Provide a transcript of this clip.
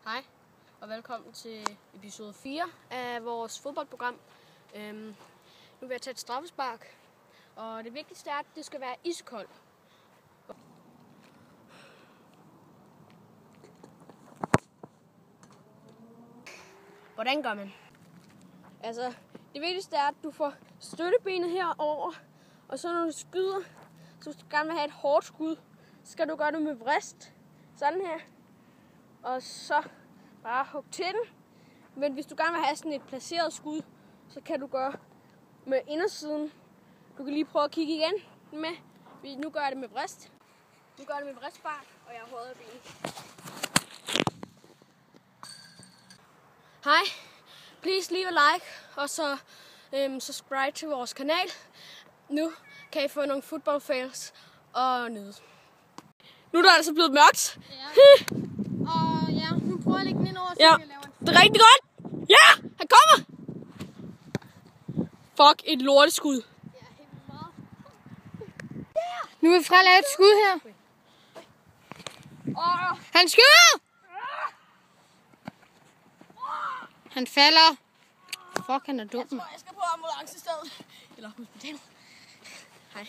Hej, og velkommen til episode 4 af vores fodboldprogram. Nu vil jeg tage et straffespark, og det vigtigste er, at det skal være iskoldt. Hvordan gør man? Altså, det vigtigste er, at du får støttebenet herover, og så når du skyder, så hvis du gerne vil have et hårdt skud, så skal du gøre det med vrist. Sådan her. Og så bare hug til den. Men hvis du gerne vil have sådan et placeret skud, så kan du gøre med indersiden. Du kan lige prøve at kigge igen med. Nu gør jeg det med vrist. Nu gør jeg det med vristbark, og jeg har højre ben. Hej. Please leave a like, og så subscribe til vores kanal. Nu kan I få nogle football fails og nyde. Nu er der altså blevet mørkt. Ja. Og ja, nu prøver jeg at lægge den ind over, så ja. jeg laver en... Det er rigtig godt. Ja, han kommer. Fuck, et lorteskud. Ja, helt meget. Nu vil Fred lave et skud her. Han skyder! Han falder. Fuck, han er dum. Jeg tror, jeg skal på ambulance i stedet. Eller hospitalet. Hej.